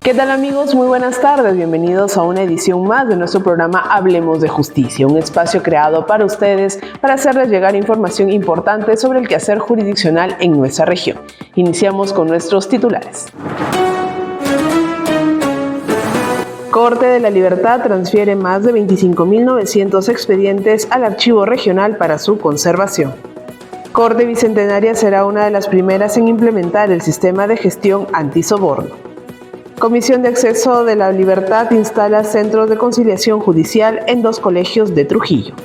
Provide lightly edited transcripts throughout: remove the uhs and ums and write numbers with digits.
¿Qué tal amigos? Muy buenas tardes, bienvenidos a una edición más de nuestro programa Hablemos de Justicia, un espacio creado para ustedes para hacerles llegar información importante sobre el quehacer jurisdiccional en nuestra región. Iniciamos con nuestros titulares. Corte de la Libertad transfiere más de 25.900 expedientes al Archivo Regional para su conservación. Corte Bicentenaria será una de las primeras en implementar el sistema de gestión antisoborno. Comisión de Acceso de la Libertad instala centros de conciliación judicial en 2 colegios de Trujillo.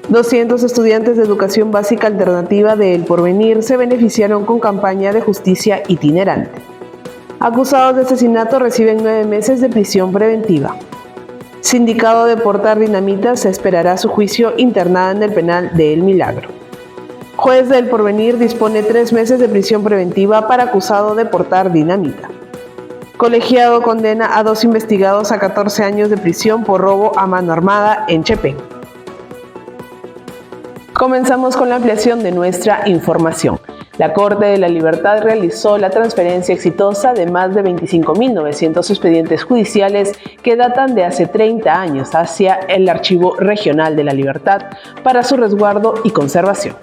200 estudiantes de educación básica alternativa de El Porvenir se beneficiaron con campaña de justicia itinerante. Acusados de asesinato reciben 9 meses de prisión preventiva. Sindicado de portar dinamita se esperará su juicio internada en el penal de El Milagro. Juez de El Porvenir dispone 3 meses de prisión preventiva para acusado de portar dinamita. Colegiado condena a 2 investigados a 14 años de prisión por robo a mano armada en Chepén. Comenzamos con la ampliación de nuestra información. La Corte de la Libertad realizó la transferencia exitosa de más de 25.900 expedientes judiciales que datan de hace 30 años hacia el Archivo Regional de la Libertad para su resguardo y conservación.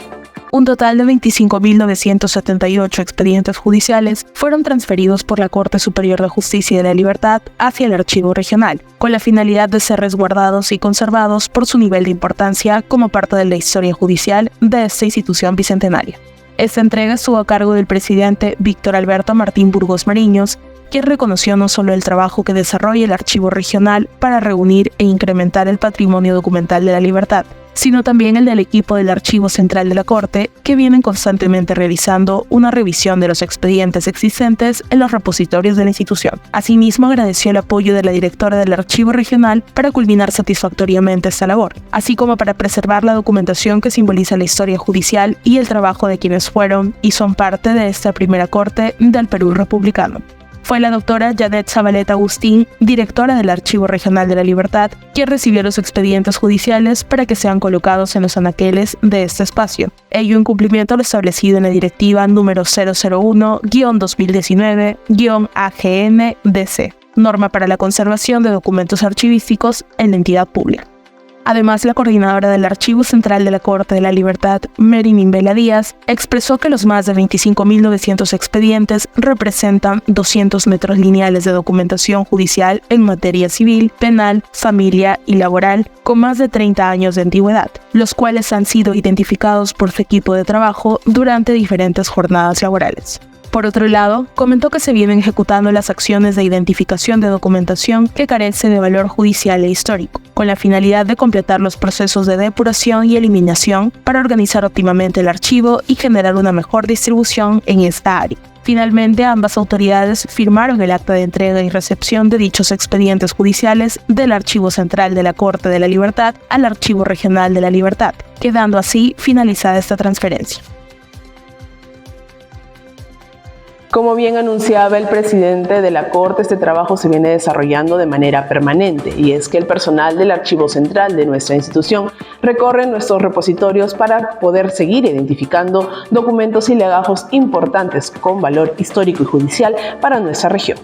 Un total de 25.978 expedientes judiciales fueron transferidos por la Corte Superior de Justicia de la Libertad hacia el Archivo Regional, con la finalidad de ser resguardados y conservados por su nivel de importancia como parte de la historia judicial de esta institución bicentenaria. Esta entrega estuvo a cargo del presidente Víctor Alberto Martín Burgos Mariños, quien reconoció no solo el trabajo que desarrolla el Archivo Regional para reunir e incrementar el patrimonio documental de la libertad, sino también el del equipo del Archivo Central de la Corte, que vienen constantemente realizando una revisión de los expedientes existentes en los repositorios de la institución. Asimismo, agradeció el apoyo de la directora del Archivo Regional para culminar satisfactoriamente esta labor, así como para preservar la documentación que simboliza la historia judicial y el trabajo de quienes fueron y son parte de esta primera Corte del Perú republicano. Fue la doctora Janet Zabaleta Agustín, directora del Archivo Regional de la Libertad, quien recibió los expedientes judiciales para que sean colocados en los anaqueles de este espacio, ello en cumplimiento a lo establecido en la Directiva número 001-2019-AGN-DC, norma para la conservación de documentos archivísticos en la entidad pública. Además, la coordinadora del Archivo Central de la Corte de la Libertad, Merin Vela Díaz, expresó que los más de 25.900 expedientes representan 200 metros lineales de documentación judicial en materia civil, penal, familia y laboral, con más de 30 años de antigüedad, los cuales han sido identificados por su equipo de trabajo durante diferentes jornadas laborales. Por otro lado, comentó que se vienen ejecutando las acciones de identificación de documentación que carece de valor judicial e histórico, con la finalidad de completar los procesos de depuración y eliminación para organizar óptimamente el archivo y generar una mejor distribución en esta área. Finalmente, ambas autoridades firmaron el acta de entrega y recepción de dichos expedientes judiciales del Archivo Central de la Corte de la Libertad al Archivo Regional de la Libertad, quedando así finalizada esta transferencia. Como bien anunciaba el presidente de la Corte, este trabajo se viene desarrollando de manera permanente y es que el personal del Archivo Central de nuestra institución recorre nuestros repositorios para poder seguir identificando documentos y legajos importantes con valor histórico y judicial para nuestra región.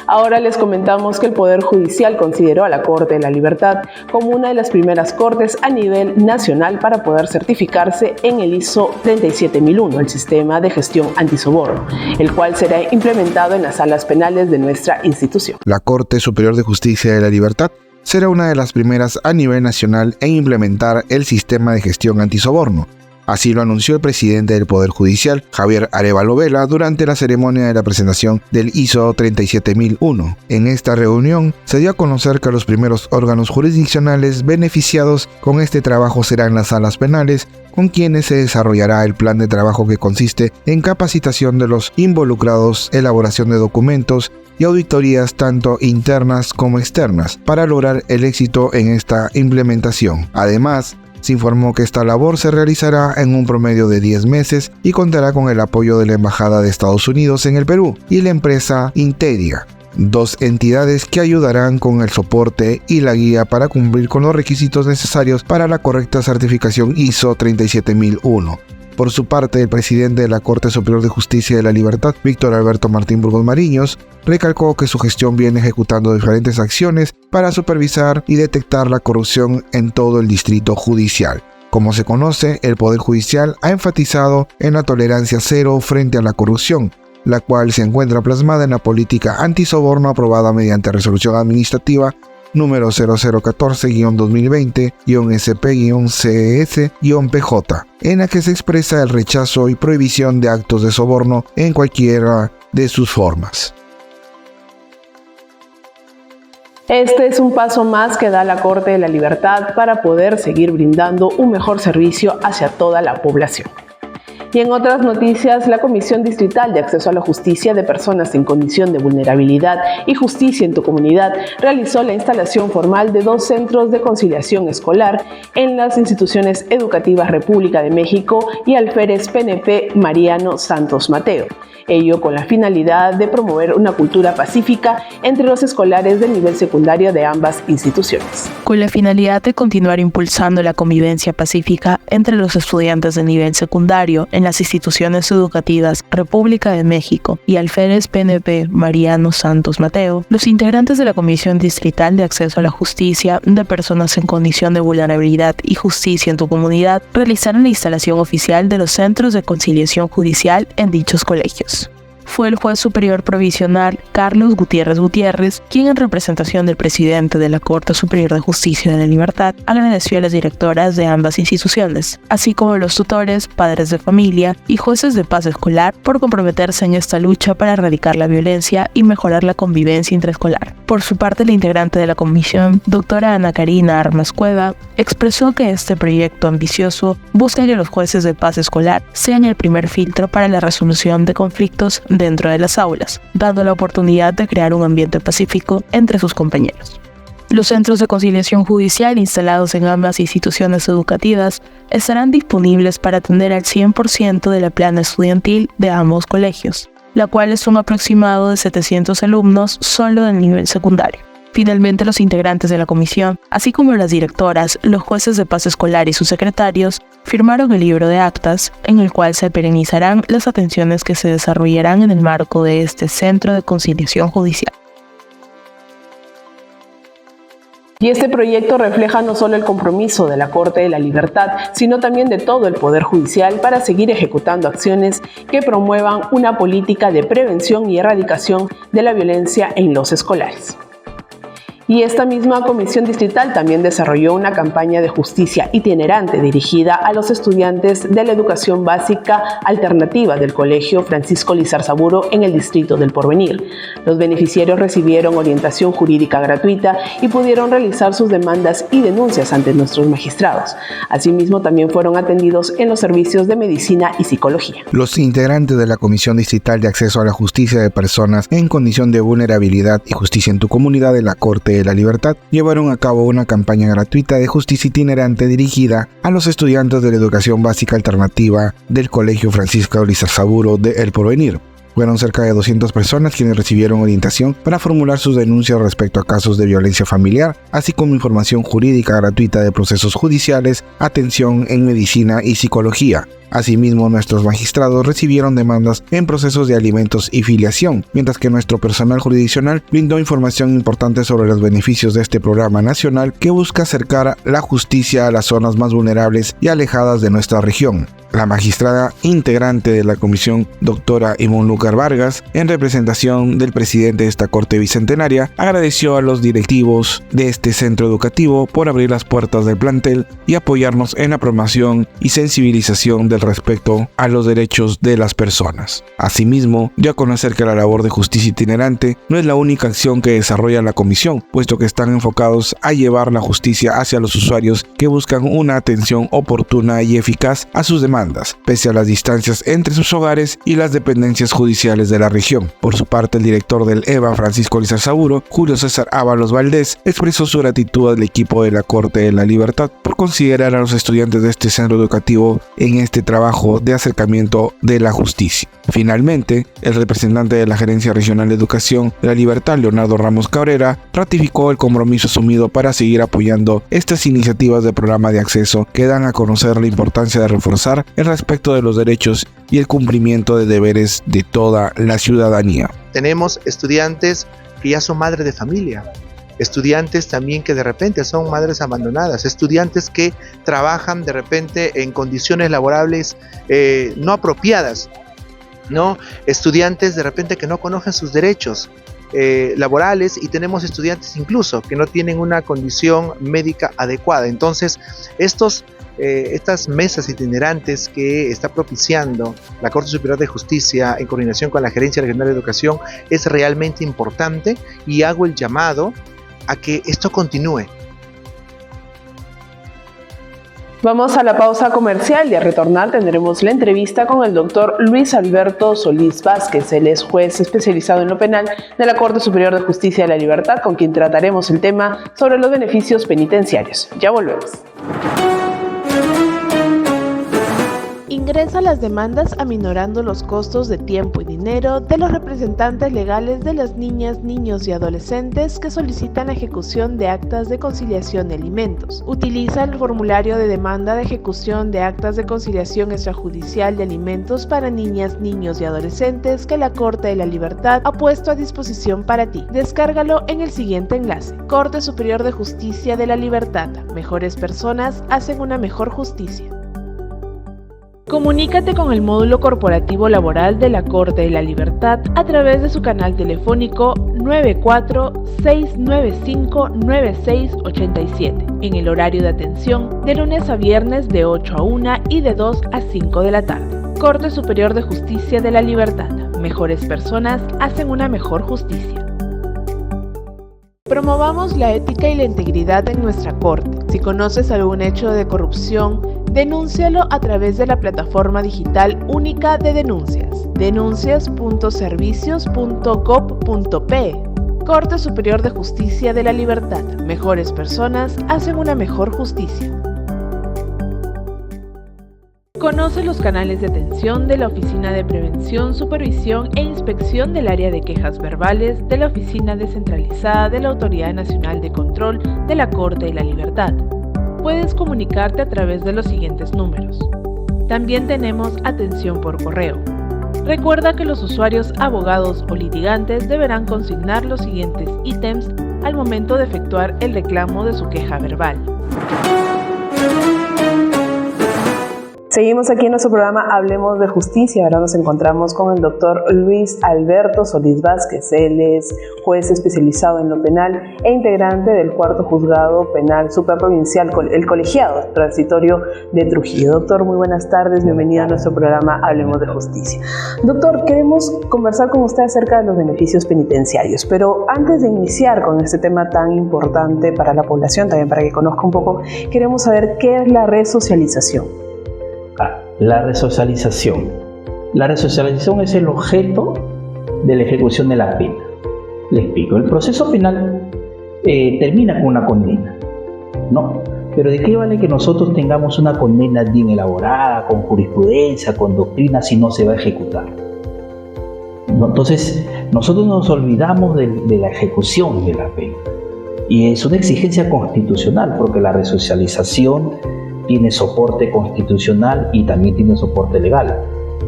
Ahora les comentamos que el Poder Judicial consideró a la Corte de la Libertad como una de las primeras cortes a nivel nacional para poder certificarse en el ISO 37001, el sistema de gestión antisoborno, el cual será implementado en las salas penales de nuestra institución. La Corte Superior de Justicia de la Libertad será una de las primeras a nivel nacional en implementar el sistema de gestión antisoborno. Así lo anunció el presidente del Poder Judicial, Javier Arévalo Vela, durante la ceremonia de la presentación del ISO 37001. En esta reunión se dio a conocer que los primeros órganos jurisdiccionales beneficiados con este trabajo serán las salas penales, con quienes se desarrollará el plan de trabajo que consiste en capacitación de los involucrados, elaboración de documentos y auditorías tanto internas como externas para lograr el éxito en esta implementación. Además, se informó que esta labor se realizará en un promedio de 10 meses y contará con el apoyo de la Embajada de Estados Unidos en el Perú y la empresa Interia, 2 entidades que ayudarán con el soporte y la guía para cumplir con los requisitos necesarios para la correcta certificación ISO 37001. Por su parte, el presidente de la Corte Superior de Justicia de la Libertad, Víctor Alberto Martín Burgos Mariños, recalcó que su gestión viene ejecutando diferentes acciones para supervisar y detectar la corrupción en todo el distrito judicial. Como se conoce, el Poder Judicial ha enfatizado en la tolerancia cero frente a la corrupción, la cual se encuentra plasmada en la política antisoborno aprobada mediante resolución administrativa número 0014-2020-SP-CES-PJ, en la que se expresa el rechazo y prohibición de actos de soborno en cualquiera de sus formas. Este es un paso más que da la Corte de la Libertad para poder seguir brindando un mejor servicio hacia toda la población. Y en otras noticias, la Comisión Distrital de Acceso a la Justicia de Personas en Condición de Vulnerabilidad y Justicia en tu Comunidad realizó la instalación formal de 2 centros de conciliación escolar en las instituciones educativas República de México y Alférez PNP Mariano Santos Mateo. Ello con la finalidad de promover una cultura pacífica entre los escolares del nivel secundario de ambas instituciones. Con la finalidad de continuar impulsando la convivencia pacífica entre los estudiantes de nivel secundario en las instituciones educativas República de México y Alférez PNP Mariano Santos Mateo, los integrantes de la Comisión Distrital de Acceso a la Justicia de Personas en Condición de Vulnerabilidad y Justicia en tu Comunidad realizaron la instalación oficial de los centros de conciliación judicial en dichos colegios. Fue el juez superior provisional Carlos Gutiérrez quien, en representación del presidente de la Corte Superior de Justicia de la Libertad, agradeció a las directoras de ambas instituciones, así como a los tutores, padres de familia y jueces de paz escolar por comprometerse en esta lucha para erradicar la violencia y mejorar la convivencia intraescolar. Por su parte, la integrante de la comisión, doctora Ana Karina Armas Cueva, expresó que este proyecto ambicioso busca que los jueces de paz escolar sean el primer filtro para la resolución de conflictos dentro de las aulas, dando la oportunidad de crear un ambiente pacífico entre sus compañeros. Los centros de conciliación judicial instalados en ambas instituciones educativas estarán disponibles para atender al 100% de la plana estudiantil de ambos colegios, la cual es un aproximado de 700 alumnos solo del nivel secundario. Finalmente, los integrantes de la comisión, así como las directoras, los jueces de paz escolar y sus secretarios, firmaron el libro de actas, en el cual se perenizarán las atenciones que se desarrollarán en el marco de este centro de conciliación judicial. Y este proyecto refleja no solo el compromiso de la Corte de la Libertad, sino también de todo el Poder Judicial para seguir ejecutando acciones que promuevan una política de prevención y erradicación de la violencia en los escolares. Y esta misma comisión distrital también desarrolló una campaña de justicia itinerante dirigida a los estudiantes de la educación básica alternativa del Colegio Francisco Lizarzaburo en el distrito del Porvenir. Los beneficiarios recibieron orientación jurídica gratuita y pudieron realizar sus demandas y denuncias ante nuestros magistrados. Asimismo, también fueron atendidos en los servicios de medicina y psicología. Los integrantes de la Comisión Distrital de Acceso a la Justicia de Personas en Condición de Vulnerabilidad y Justicia en tu Comunidad de la Corte de la Libertad llevaron a cabo una campaña gratuita de justicia itinerante dirigida a los estudiantes de la educación básica alternativa del Colegio Francisco Lizarzaburo de El Porvenir. Fueron cerca de 200 personas quienes recibieron orientación para formular sus denuncias respecto a casos de violencia familiar, así como información jurídica gratuita de procesos judiciales, atención en medicina y psicología. Asimismo, nuestros magistrados recibieron demandas en procesos de alimentos y filiación, mientras que nuestro personal jurisdiccional brindó información importante sobre los beneficios de este programa nacional que busca acercar la justicia a las zonas más vulnerables y alejadas de nuestra región. La magistrada integrante de la comisión, doctora Imonlúcar Vargas, en representación del presidente de esta Corte Bicentenaria, agradeció a los directivos de este centro educativo por abrir las puertas del plantel y apoyarnos en la promoción y sensibilización del respeto a los derechos de las personas. Asimismo, dio a conocer que la labor de justicia itinerante no es la única acción que desarrolla la comisión, puesto que están enfocados a llevar la justicia hacia los usuarios que buscan una atención oportuna y eficaz a sus demandas, pese a las distancias entre sus hogares y las dependencias judiciales de la región. Por su parte, el director del EVA, Francisco Lizarzaburo, Julio César Ábalos Valdés, expresó su gratitud al equipo de la Corte de la Libertad por considerar a los estudiantes de este centro educativo en este trabajo trabajo de acercamiento de la justicia. Finalmente, el representante de la Gerencia Regional de Educación de la Libertad, Leonardo Ramos Cabrera, ratificó el compromiso asumido para seguir apoyando estas iniciativas del programa de acceso que dan a conocer la importancia de reforzar el respeto de los derechos y el cumplimiento de deberes de toda la ciudadanía. Tenemos estudiantes que ya son madres de familia, estudiantes también que de repente son madres abandonadas, estudiantes que trabajan de repente en condiciones laborables no apropiadas, ¿no? Estudiantes de repente que no conocen sus derechos laborales, y tenemos estudiantes incluso que no tienen una condición médica adecuada. Entonces, estas mesas itinerantes que está propiciando la Corte Superior de Justicia en coordinación con la Gerencia Regional de Educación es realmente importante, y hago el llamado a que esto continúe. Vamos a la pausa comercial y al retornar tendremos la entrevista con el doctor Luis Alberto Solís Vázquez. Él es juez especializado en lo penal de la Corte Superior de Justicia de la Libertad, con quien trataremos el tema sobre los beneficios penitenciarios. Ya volvemos. Ingresa las demandas aminorando los costos de tiempo y dinero de los representantes legales de las niñas, niños y adolescentes que solicitan la ejecución de actas de conciliación de alimentos. Utiliza el formulario de demanda de ejecución de actas de conciliación extrajudicial de alimentos para niñas, niños y adolescentes que la Corte de la Libertad ha puesto a disposición para ti. Descárgalo en el siguiente enlace: Corte Superior de Justicia de la Libertad. Mejores personas hacen una mejor justicia. Comunícate con el módulo corporativo laboral de la Corte de la Libertad a través de su canal telefónico 94-695-9687 en el horario de atención de lunes a viernes de 8 a 1 y de 2 a 5 de la tarde. Corte Superior de Justicia de la Libertad. Mejores personas hacen una mejor justicia. Promovamos la ética y la integridad en nuestra Corte. Si conoces algún hecho de corrupción, denúncialo a través de la plataforma digital única de denuncias, denuncias.servicios.gov.pe. Corte Superior de Justicia de la Libertad. Mejores personas hacen una mejor justicia. Conoce los canales de atención de la Oficina de Prevención, Supervisión e Inspección del Área de Quejas Verbales de la Oficina Descentralizada de la Autoridad Nacional de Control de la Corte de la Libertad. Puedes comunicarte a través de los siguientes números. También tenemos atención por correo. Recuerda que los usuarios, abogados o litigantes deberán consignar los siguientes ítems al momento de efectuar el reclamo de su queja verbal. Seguimos aquí en nuestro programa Hablemos de Justicia. Ahora nos encontramos con el doctor Luis Alberto Solís Vázquez. Él es juez especializado en lo penal e integrante del Cuarto Juzgado Penal Supraprovincial, el Colegiado Transitorio de Trujillo. Doctor, muy buenas tardes. Bienvenido a nuestro programa Hablemos de Justicia. Doctor, queremos conversar con usted acerca de los beneficios penitenciarios, pero antes de iniciar con este tema tan importante para la población, también para que conozca un poco, queremos saber qué es la resocialización. La resocialización. La resocialización es el objeto de la ejecución de la pena. Le explico. El proceso penal termina con una condena, ¿no? Pero ¿de qué vale que nosotros tengamos una condena bien elaborada, con jurisprudencia, con doctrina, si no se va a ejecutar? ¿No? Entonces, nosotros nos olvidamos de la ejecución de la pena. Y es una exigencia constitucional, porque la resocialización tiene soporte constitucional y también tiene soporte legal.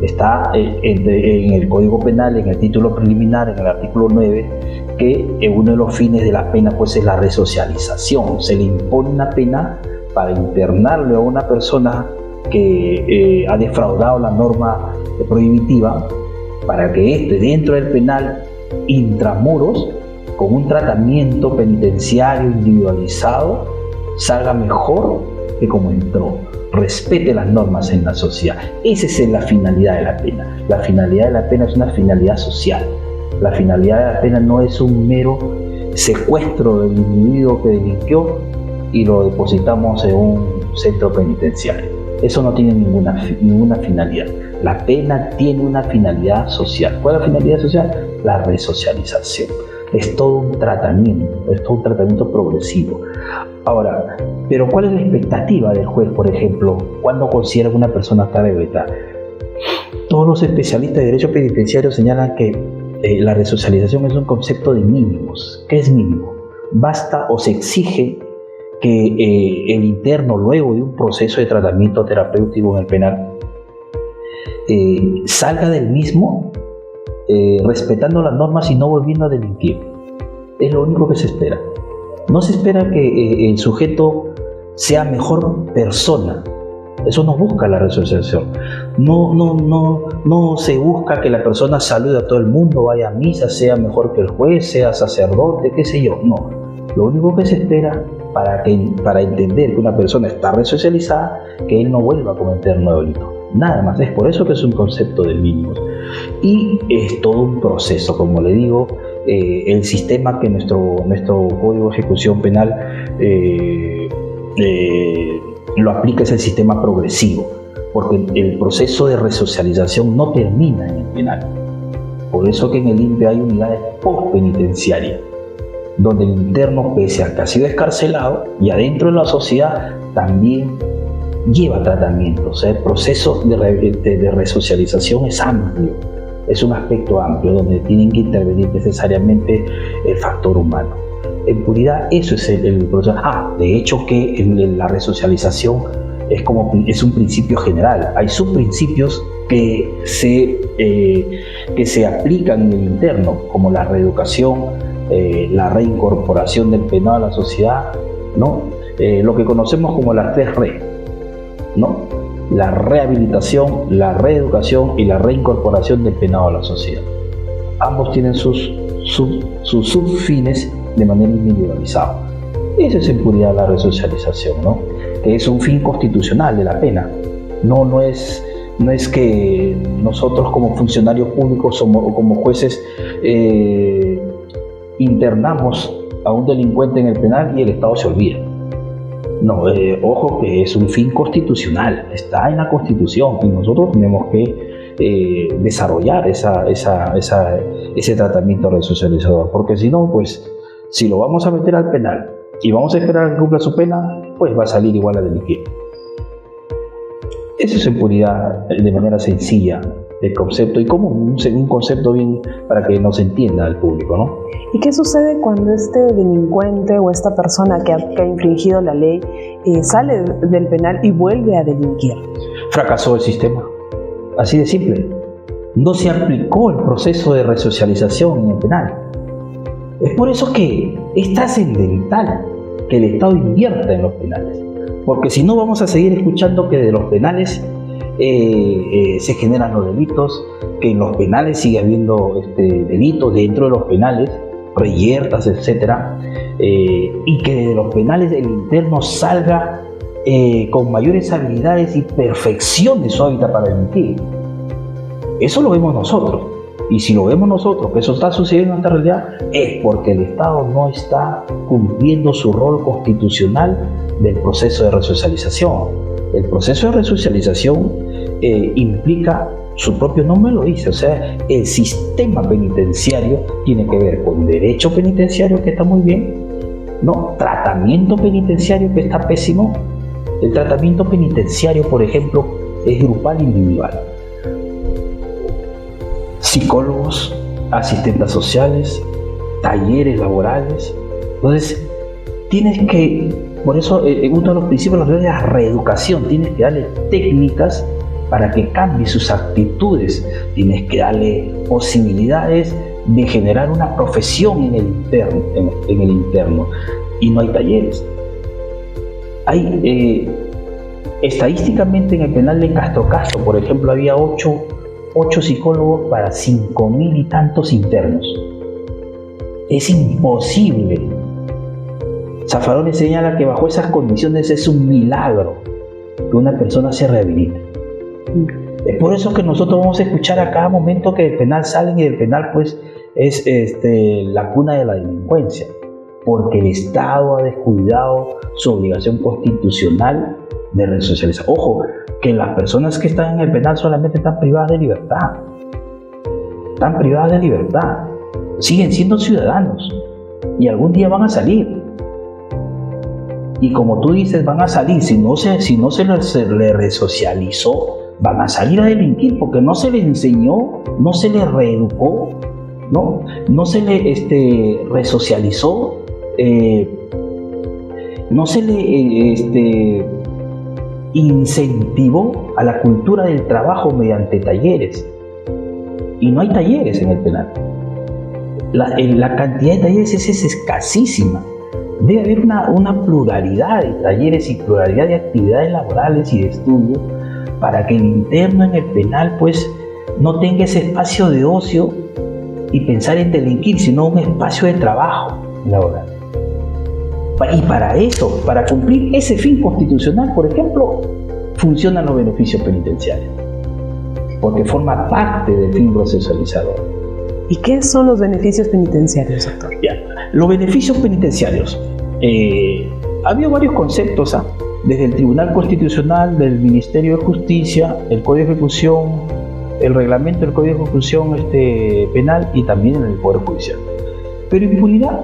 Está en el Código Penal, en el título preliminar, en el artículo 9, que uno de los fines de la pena pues es la resocialización. Se le impone una pena para internarle a una persona que ha defraudado la norma prohibitiva, para que éste, dentro del penal, intramuros, con un tratamiento penitenciario individualizado, salga mejor que como entró, respete las normas en la sociedad. Esa es la finalidad de la pena. La finalidad de la pena es una finalidad social. La finalidad de la pena no es un mero secuestro del individuo que delinquió y lo depositamos en un centro penitenciario. Eso no tiene ninguna finalidad. La pena tiene una finalidad social. ¿Cuál es la finalidad social? La resocialización. es todo un tratamiento progresivo. Ahora, pero ¿cuál es la expectativa del juez, por ejemplo, cuando considera que una persona está rehabilitada? Todos los especialistas de derecho penitenciario señalan que la resocialización es un concepto de mínimos. ¿Qué es mínimo? Basta o se exige que el interno, luego de un proceso de tratamiento terapéutico en el penal, salga del mismo respetando las normas y no volviendo a delinquir. Es lo único que se espera. No se espera que el sujeto sea mejor persona. Eso no busca la resocialización. No se busca que la persona salude a todo el mundo, vaya a misa, sea mejor que el juez, sea sacerdote, qué sé yo. No. Lo único que se espera para entender que una persona está resocializada, que él no vuelva a cometer nuevo delito. Nada más. Es por eso que es un concepto de mínimos. Y es todo un proceso, como le digo. El sistema que nuestro Código de Ejecución Penal lo aplica es el sistema progresivo, porque el proceso de resocialización no termina en el penal. Por eso que en el INPE hay unidades postpenitenciarias, donde el interno, pese a que ha sido excarcelado y adentro de la sociedad, también lleva tratamiento. O sea, el proceso de resocialización es amplio, es un aspecto amplio donde tienen que intervenir necesariamente el factor humano. En puridad, eso es el proceso. De hecho que la resocialización es un principio general. Hay subprincipios que se aplican en el interno, como la reeducación, la reincorporación del penado a la sociedad, ¿no? Lo que conocemos como las 3 R, ¿no? La rehabilitación, la reeducación y la reincorporación del penado a la sociedad. Ambos tienen sus subfines de manera individualizada. Eso es en puridad la resocialización, ¿no? Que es un fin constitucional de la pena. No es que nosotros como funcionarios públicos o como jueces internamos a un delincuente en el penal y el Estado se olvida. No, ojo que es un fin constitucional, está en la Constitución y nosotros tenemos que desarrollar ese tratamiento resocializador, porque si no, pues si lo vamos a meter al penal y vamos a esperar a que cumpla su pena, pues va a salir igual a delinquir. Eso es en puridad, de manera sencilla, el concepto, y como un concepto bien para que nos entienda el público, ¿no? ¿Y qué sucede cuando este delincuente o esta persona que ha infringido la ley sale del penal y vuelve a delinquir? Fracasó el sistema, así de simple. No se aplicó el proceso de resocialización en el penal. Es por eso que es trascendental que el Estado invierta en los penales, porque si no vamos a seguir escuchando que de los penales se generan los delitos, que en los penales sigue habiendo delitos dentro de los penales, reyertas, etcétera, y que de los penales el interno salga con mayores habilidades y perfeccione su hábitat para delinquir. Eso lo vemos nosotros, y si lo vemos nosotros que eso está sucediendo en esta realidad, es porque el Estado no está cumpliendo su rol constitucional del proceso de resocialización. El proceso de resocialización implica, su propio nombre lo dice, o sea, el sistema penitenciario tiene que ver con derecho penitenciario, que está muy bien, ¿no? Tratamiento penitenciario, que está pésimo. El tratamiento penitenciario, por ejemplo, es grupal e individual. Psicólogos, asistentes sociales, talleres laborales. Entonces, tienes que, por eso uno de los principios de la reeducación, tienes que darle técnicas para que cambie sus actitudes, tienes que darle posibilidades de generar una profesión en el interno, y no hay talleres. Hay estadísticamente en el penal de Castro Castro, por ejemplo, había 8 psicólogos para 5.000 y tantos internos. Es imposible. Zaffaroni señala que bajo esas condiciones es un milagro que una persona se rehabilite. Es por eso que nosotros vamos a escuchar a cada momento que del penal salen, y del penal pues es la cuna de la delincuencia, porque el Estado ha descuidado su obligación constitucional de resocializar. Ojo, que las personas que están en el penal solamente están privadas de libertad. Están privadas de libertad. siguen siendo ciudadanos y algún día van a salir. Y como tú dices, van a salir, si no se les resocializó, van a salir a delinquir porque no se les enseñó, no se les reeducó, no se les resocializó, no se le incentivó a la cultura del trabajo mediante talleres. Y no hay talleres en el penal. La cantidad de talleres es escasísima. Debe haber una pluralidad de talleres y pluralidad de actividades laborales y de estudio para que el interno en el penal pues no tenga ese espacio de ocio y pensar en delinquir, sino un espacio de trabajo laboral. Y para eso, para cumplir ese fin constitucional, por ejemplo, funcionan los beneficios penitenciarios, porque forma parte del fin procesalizador. ¿Y qué son los beneficios penitenciarios, doctor? Los beneficios penitenciarios. Ha habido varios conceptos, desde el Tribunal Constitucional, del Ministerio de Justicia, el Código de Ejecución, el reglamento del Código de Ejecución penal y también en el Poder Judicial. Pero impunidad,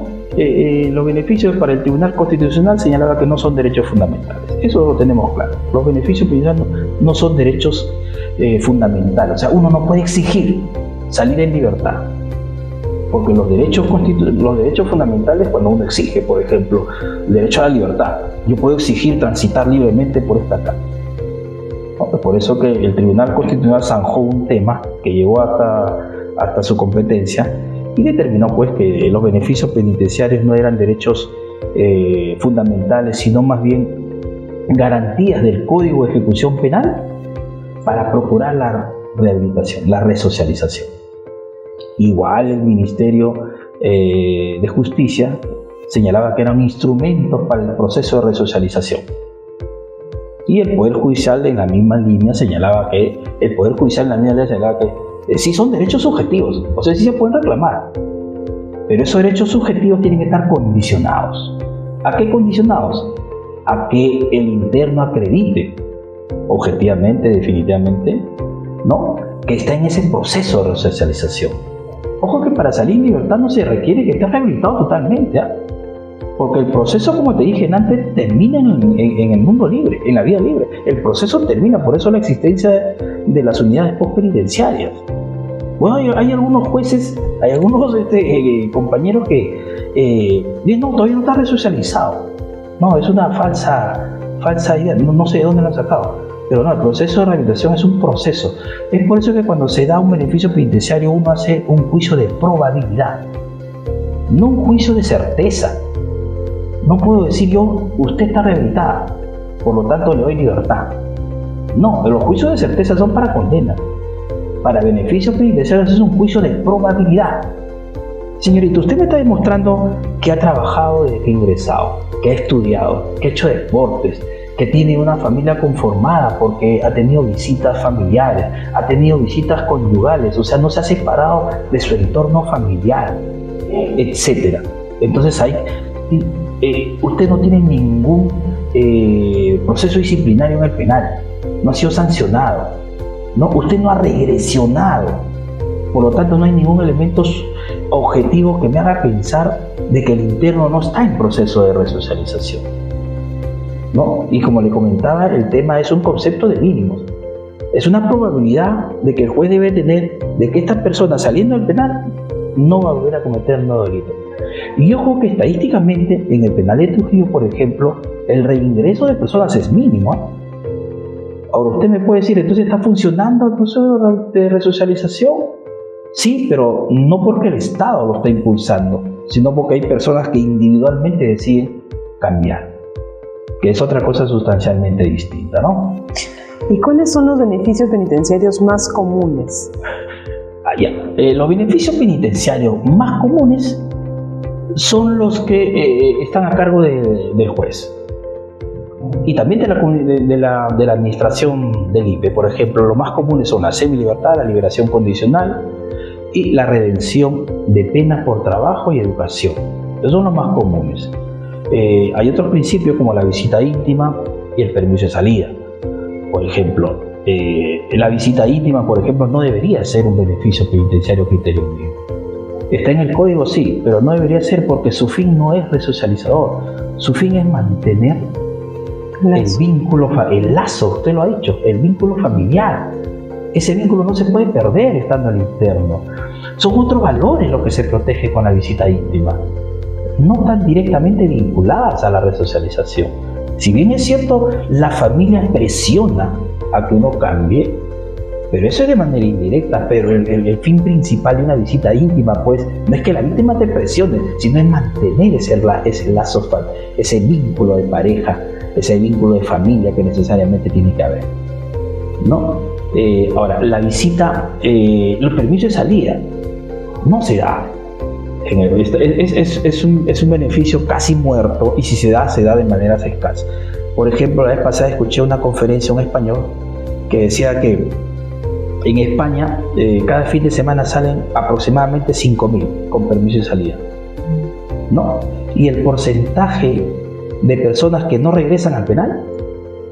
los beneficios para el Tribunal Constitucional señalaba que no son derechos fundamentales. Eso lo tenemos claro. Los beneficios penitenciarios no son derechos fundamentales. O sea, uno no puede exigir salir en libertad. Porque los derechos fundamentales, cuando uno exige, por ejemplo, el derecho a la libertad, yo puedo exigir transitar libremente por esta calle. Por eso que el Tribunal Constitucional zanjó un tema que llegó hasta su competencia y determinó pues que los beneficios penitenciarios no eran derechos fundamentales, sino más bien garantías del Código de Ejecución Penal para procurar la rehabilitación, la resocialización. Igual el Ministerio de Justicia señalaba que eran instrumentos para el proceso de resocialización. Y el Poder Judicial en la misma línea señalaba que sí son derechos subjetivos, o sea, sí se pueden reclamar, pero esos derechos subjetivos tienen que estar condicionados. ¿A qué condicionados? A que el interno acredite, objetivamente, definitivamente, que está en ese proceso de resocialización. Ojo que para salir en libertad no se requiere que estés rehabilitado totalmente, porque el proceso, como te dije antes, termina en el mundo libre, en la vida libre. El proceso termina, por eso la existencia de las unidades postpenitenciarias. Bueno, hay algunos jueces, hay algunos compañeros que dicen, no, todavía no está resocializado. No, es una falsa idea, no sé de dónde lo han sacado. Pero no, el proceso de rehabilitación es un proceso. Es por eso que cuando se da un beneficio penitenciario uno hace un juicio de probabilidad, no un juicio de certeza. No puedo decir yo, usted está rehabilitada, por lo tanto le doy libertad. No, los juicios de certeza son para condena. Para beneficios penitenciarios es un juicio de probabilidad. Señorita, usted me está demostrando que ha trabajado desde que ha ingresado, que ha estudiado, que ha hecho deportes, que tiene una familia conformada porque ha tenido visitas familiares, ha tenido visitas conyugales, o sea, no se ha separado de su entorno familiar, etc. Entonces usted no tiene ningún proceso disciplinario en el penal, no ha sido sancionado, usted no ha regresionado, por lo tanto no hay ningún elemento objetivo que me haga pensar de que el interno no está en proceso de resocialización. Y como le comentaba, el tema es un concepto de mínimos. Es una probabilidad de que el juez debe tener de que esta persona saliendo del penal no va a volver a cometer nuevo delito. Y ojo que estadísticamente en el penal de Trujillo, por ejemplo, el reingreso de personas es mínimo. Ahora usted me puede decir, entonces ¿está funcionando el proceso de resocialización? Sí, pero no porque el Estado lo está impulsando, sino porque hay personas que individualmente deciden cambiar, que es otra cosa sustancialmente distinta, ¿Y cuáles son los beneficios penitenciarios más comunes? Los beneficios penitenciarios más comunes son los que están a cargo del juez y también de la administración del IPE. Por ejemplo, los más comunes son la semilibertad, la liberación condicional y la redención de penas por trabajo y educación. Esos son los más comunes. Hay otros principios como la visita íntima y el permiso de salida. Por ejemplo, la visita íntima, por ejemplo, no debería ser un beneficio penitenciario criterio mínimo. Está en el código, sí, pero no debería ser, porque su fin no es resocializador. Su fin es mantener el vínculo, el lazo, usted lo ha dicho, el vínculo familiar. Ese vínculo no se puede perder estando al interno. Son otros valores los que se protege con la visita íntima, no tan directamente vinculadas a la resocialización. Si bien es cierto, la familia presiona a que uno cambie, pero eso es de manera indirecta. Pero el fin principal de una visita íntima, pues, no es que la víctima te presione, sino es mantener ese lazo, ese vínculo de pareja, ese vínculo de familia que necesariamente tiene que haber, ¿no? Ahora, la visita, los permisos de salida, no se da. Es un beneficio casi muerto, y si se da de maneras escasas. Por ejemplo, la vez pasada escuché una conferencia en español que decía que en España cada fin de semana salen aproximadamente 5.000 con permiso de salida, ¿no? Y el porcentaje de personas que no regresan al penal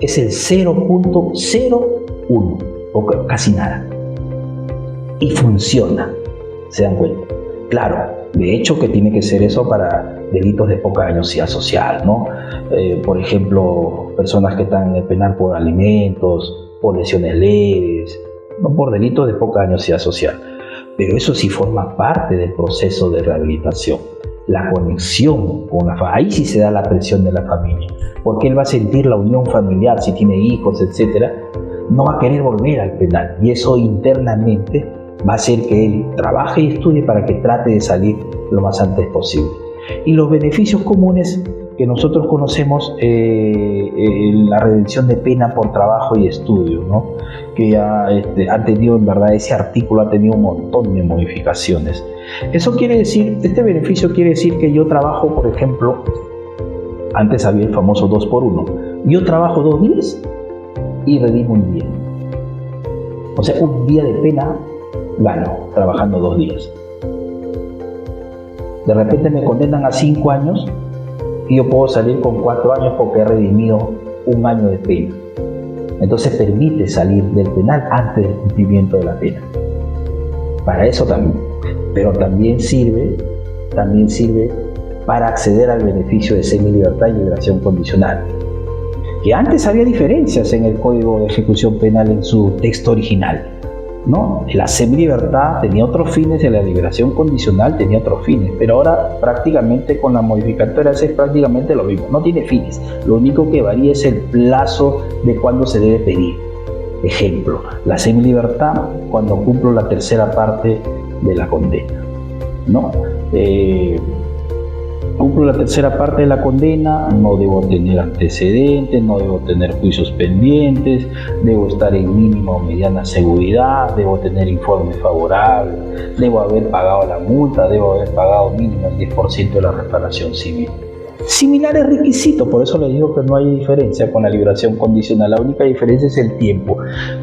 es el 0.01, o casi nada. Y funciona, ¿se dan cuenta? Claro, de hecho que tiene que ser eso para delitos de poca dañosidad social, ¿no? Por ejemplo, personas que están en el penal por alimentos, por lesiones leves, no por delitos de poca dañosidad social. Pero eso sí forma parte del proceso de rehabilitación. La conexión con la familia, ahí sí se da la presión de la familia, porque él va a sentir la unión familiar, si tiene hijos, etcétera, no va a querer volver al penal, y eso internamente va a hacer que él trabaje y estudie para que trate de salir lo más antes posible. Y los beneficios comunes que nosotros conocemos, la redención de pena por trabajo y estudio, ¿no? Que ya ha tenido, en verdad, ese artículo ha tenido un montón de modificaciones. Eso quiere decir, este beneficio quiere decir que yo trabajo, por ejemplo, antes había el famoso 2x1, yo trabajo 2 días y redimo un día. O sea, un día de pena gano trabajando 2 días. De repente me condenan a 5 años y yo puedo salir con 4 años porque he redimido 1 año de pena. Entonces permite salir del penal antes del cumplimiento de la pena. Para eso también. Pero también sirve para acceder al beneficio de semilibertad y liberación condicional. Que antes había diferencias en el Código de Ejecución Penal en su texto original, ¿no? La semilibertad tenía otros fines y la liberación condicional tenía otros fines, pero ahora prácticamente con la modificatoria es prácticamente lo mismo, no tiene fines, lo único que varía es el plazo de cuándo se debe pedir. Ejemplo, la semilibertad cuando cumplo la tercera parte de la condena, ¿no? Cumplo la tercera parte de la condena, no debo tener antecedentes, no debo tener juicios pendientes, debo estar en mínima o mediana seguridad, debo tener informe favorable, debo haber pagado la multa, debo haber pagado mínimo el 10% de la reparación civil. Similares requisitos, por eso les digo que no hay diferencia con la liberación condicional. La única diferencia es el tiempo,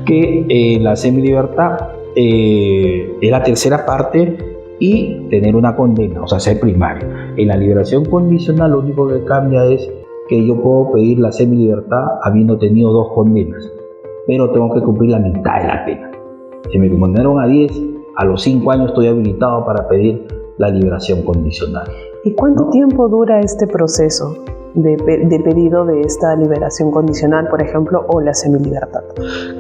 que la semilibertad es la tercera parte y tener una condena, o sea, ser primario. En la liberación condicional lo único que cambia es que yo puedo pedir la semilibertad habiendo tenido 2 condenas, pero tengo que cumplir la mitad de la pena. Si me condenaron a 10, a los 5 años estoy habilitado para pedir la liberación condicional. ¿Y cuánto tiempo dura este proceso de pedido de esta liberación condicional, por ejemplo, o la semilibertad?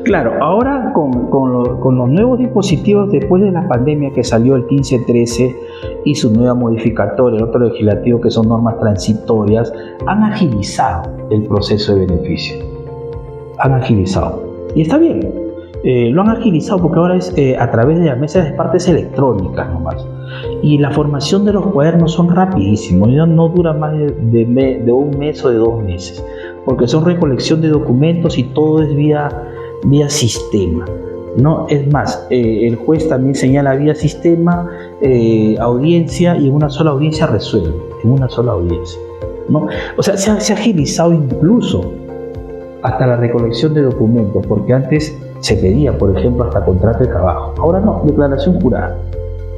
Claro, ahora con los nuevos dispositivos después de la pandemia que salió el 1513 y su nueva modificatoria, el otro legislativo que son normas transitorias, han agilizado el proceso de beneficio. Han agilizado. Y está bien, lo han agilizado porque ahora es a través de las mesas de partes electrónicas nomás. Y la formación de los cuadernos son rapidísimos, no dura más de 1 mes o de 2 meses, porque son recolección de documentos y todo es vía sistema, ¿no? Es más, el juez también señala vía sistema, audiencia, y en una sola audiencia resuelve, en una sola audiencia, ¿no? O sea, se ha agilizado incluso hasta la recolección de documentos, porque antes se pedía, por ejemplo, hasta contrato de trabajo. Ahora no, declaración jurada.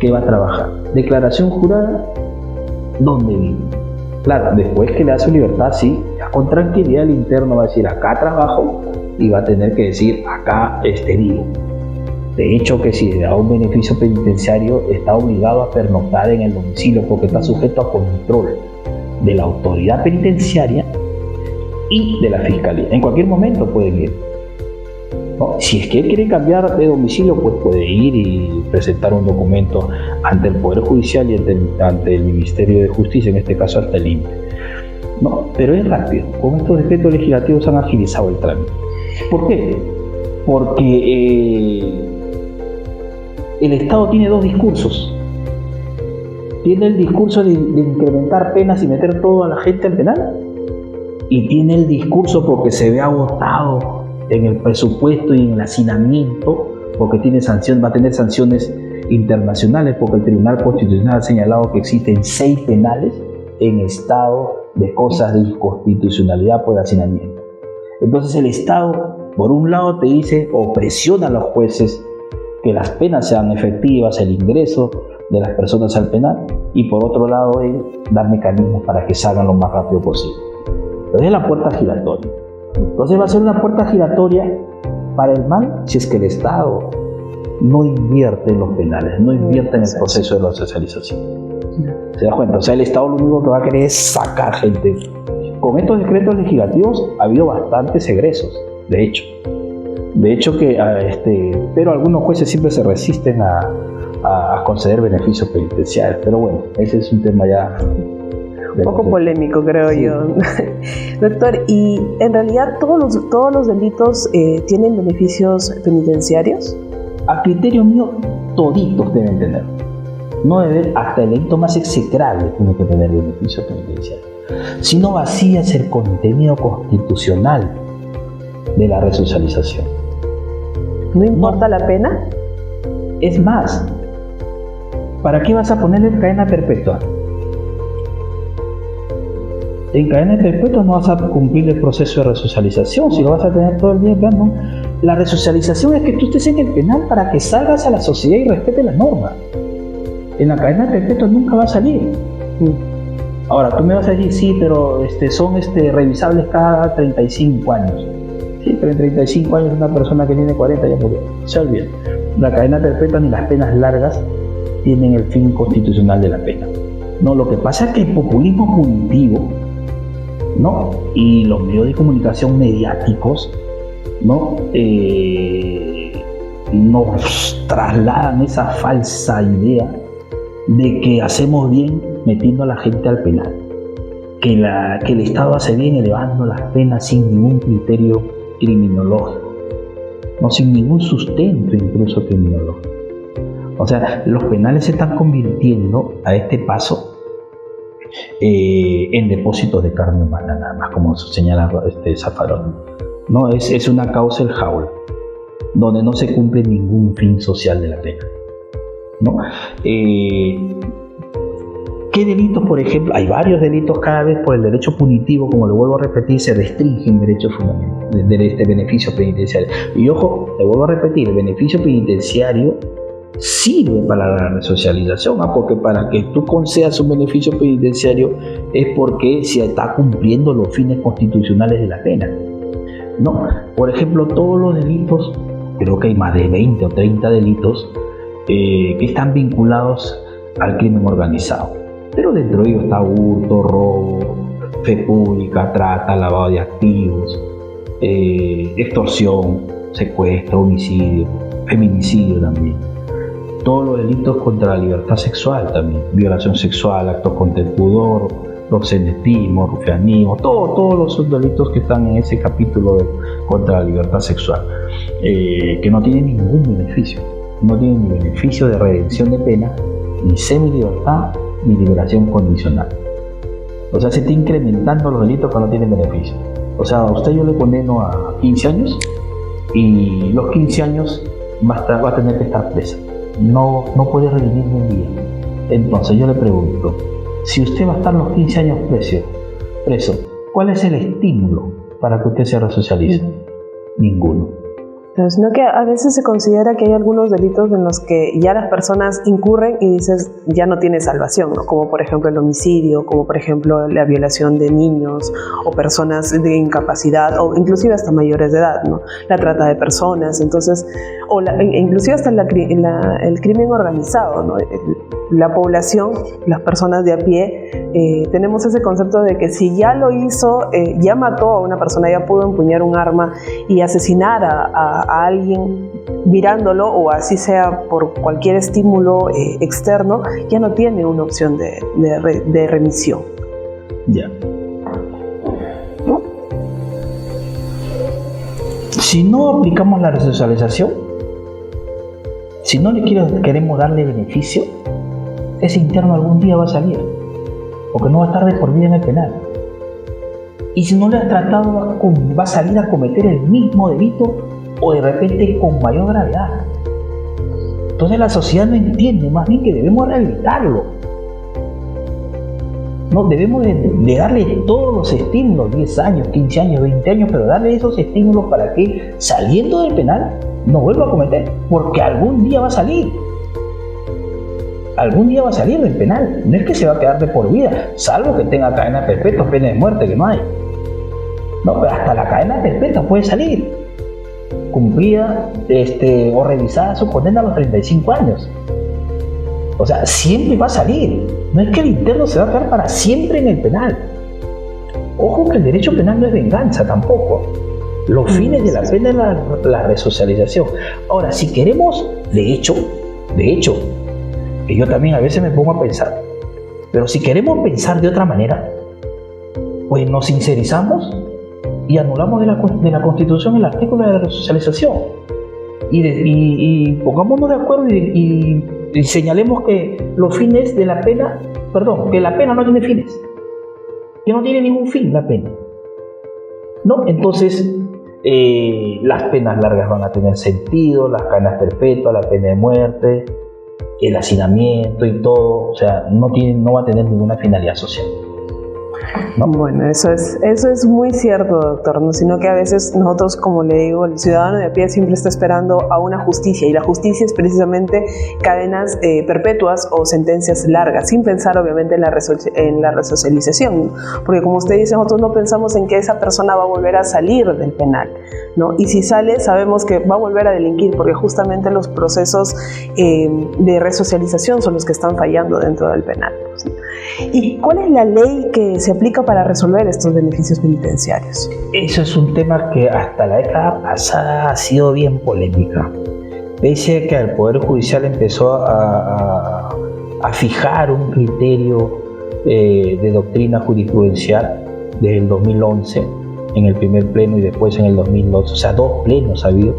¿Qué va a trabajar? Declaración jurada, ¿dónde vive? Claro, después que le da su libertad, sí, con tranquilidad el interno va a decir acá trabajo y va a tener que decir acá vivo. De hecho, que si le da un beneficio penitenciario, está obligado a pernoctar en el domicilio porque está sujeto a control de la autoridad penitenciaria y de la fiscalía. En cualquier momento pueden ir. ¿No? Si es que él quiere cambiar de domicilio, pues puede ir y presentar un documento ante el Poder Judicial y ante el Ministerio de Justicia, en este caso ante el INPE. No, pero es rápido. Con estos decretos legislativos han agilizado el trámite. ¿Por qué? Porque el Estado tiene dos discursos. Tiene el discurso de incrementar penas y meter toda la gente al penal, y tiene el discurso porque se ve agotado en el presupuesto y en el hacinamiento, porque va a tener sanciones internacionales, porque el Tribunal Constitucional ha señalado que existen 6 penales en estado de cosas de inconstitucionalidad por hacinamiento. Entonces el Estado, por un lado, te dice o presiona a los jueces que las penas sean efectivas, el ingreso de las personas al penal, y por otro lado, él da mecanismos para que salgan lo más rápido posible. Entonces es la puerta giratoria. Entonces va a ser una puerta giratoria para el mal si es que el Estado no invierte en los penales, no invierte en el proceso de la socialización. ¿Se da cuenta? O sea, el Estado lo único que va a querer es sacar gente. Con estos decretos legislativos ha habido bastantes egresos, de hecho pero algunos jueces siempre se resisten a conceder beneficios penitenciarios, pero bueno, ese es un tema ya un poco polémico, creo yo. Doctor, ¿y en realidad todos los delitos tienen beneficios penitenciarios? A criterio mío, toditos deben tener. No debe haber, hasta el delito más execrable tiene que tener beneficio penitenciario. Si no, vacías el contenido constitucional de la resocialización. ¿No importa la pena? Es más, ¿para qué vas a ponerle cadena perpetua? En cadena perpetua no vas a cumplir el proceso de resocialización, si lo vas a tener todo el día en plan, ¿no? La resocialización es que tú estés en el penal para que salgas a la sociedad y respetes las normas. En la cadena perpetua nunca va a salir. Ahora, tú me vas a decir, sí, pero son revisables cada 35 años. Sí, pero en 35 años una persona que tiene 40 ya murió. Se olvida. La cadena perpetua ni las penas largas tienen el fin constitucional de la pena. No, lo que pasa es que el populismo punitivo, ¿no? Y los medios de comunicación mediáticos, ¿no? Nos trasladan esa falsa idea de que hacemos bien metiendo a la gente al penal, que el Estado hace bien elevando las penas sin ningún criterio criminológico, no, sin ningún sustento incluso criminológico. O sea, los penales se están convirtiendo a este paso en depósitos de carne humana, nada más, como señala Zaffaroni. No, es una cárcel jaula, donde no se cumple ningún fin social de la pena, ¿no? ¿Qué delitos, por ejemplo? Hay varios delitos cada vez por el derecho punitivo, como lo vuelvo a repetir, se restringen derechos fundamentales de este beneficio penitenciario. Y ojo, le vuelvo a repetir, el beneficio penitenciario sirve para la resocialización, porque para que tú concedas un beneficio penitenciario es porque se está cumpliendo los fines constitucionales de la pena, ¿no? Por ejemplo, todos los delitos, creo que hay más de 20 o 30 delitos que están vinculados al crimen organizado, pero dentro de ellos está hurto, robo, fe pública, trata, lavado de activos, extorsión, secuestro, homicidio, feminicidio también. Todos los delitos contra la libertad sexual también, violación sexual, actos contra el pudor, proxenetismo, rufianismo, todos los delitos que están en ese capítulo contra la libertad sexual, que no tienen ningún beneficio, no tienen ni beneficio de redención de pena, ni semilibertad, ni liberación condicional. O sea, se está incrementando los delitos que no tienen beneficio. O sea, a usted yo le condeno a 15 años y los 15 años va a tener que estar presa. No puede redimir ni un día. Entonces yo le pregunto, si usted va a estar los 15 años preso, ¿cuál es el estímulo para que usted se resocialice? Ninguno. Pero sino que a veces se considera que hay algunos delitos en los que ya las personas incurren y dices, ya no tiene salvación, ¿no? Como por ejemplo el homicidio, como por ejemplo la violación de niños o personas de incapacidad, o inclusive hasta mayores de edad, ¿no? La trata de personas, entonces, inclusive hasta el crimen organizado, ¿no? La población, las personas de a pie, tenemos ese concepto de que si ya lo hizo, ya mató a una persona, ya pudo empuñar un arma y asesinar a alguien mirándolo, o así sea por cualquier estímulo externo, ya no tiene una opción de remisión. Ya. Si no aplicamos la resocialización, si no le queremos darle beneficio, ese interno algún día va a salir, porque no va a estar de por vida en el penal. Y si no le has tratado, va a salir a cometer el mismo delito o de repente con mayor gravedad. Entonces la sociedad no entiende, más bien que debemos rehabilitarlo. No, debemos de darle todos los estímulos, 10 años, 15 años, 20 años, pero darle esos estímulos para que saliendo del penal no vuelva a cometer, porque algún día va a salir. Algún día va a salir del penal, no es que se va a quedar de por vida, salvo que tenga cadena perpetua, pena de muerte, que no hay. No, pero hasta la cadena perpetua puede salir, cumplida o revisada su condena a los 35 años. O sea, siempre va a salir, no es que el interno se va a quedar para siempre en el penal. Ojo que el derecho penal no es venganza tampoco. Los fines de la pena es la resocialización. Ahora, si queremos, de hecho, que yo también a veces me pongo a pensar, pero si queremos pensar de otra manera, pues nos sincerizamos y anulamos de la Constitución el artículo de la resocialización y pongámonos de acuerdo y señalemos que los fines de la pena, que la pena no tiene fines, que no tiene ningún fin la pena, ¿no? Entonces las penas largas van a tener sentido, las cadenas perpetuas, la pena de muerte, el hacinamiento y todo, o sea, no va a tener ninguna finalidad social, ¿no? Bueno, eso es muy cierto, doctor, ¿no? Sino que a veces nosotros, como le digo, el ciudadano de a pie siempre está esperando a una justicia, y la justicia es precisamente cadenas perpetuas o sentencias largas, sin pensar obviamente en la resocialización, ¿no? Porque como usted dice, nosotros no pensamos en que esa persona va a volver a salir del penal, ¿no? Y si sale, sabemos que va a volver a delinquir, porque justamente los procesos de resocialización son los que están fallando dentro del penal, ¿no? ¿Y cuál es la ley que se aplica para resolver estos beneficios penitenciarios? Eso es un tema que hasta la década pasada ha sido bien polémica. Pese a que el Poder Judicial empezó a fijar un criterio de doctrina jurisprudencial desde el 2011, en el primer pleno y después en el 2012, o sea, 2 plenos ha habido,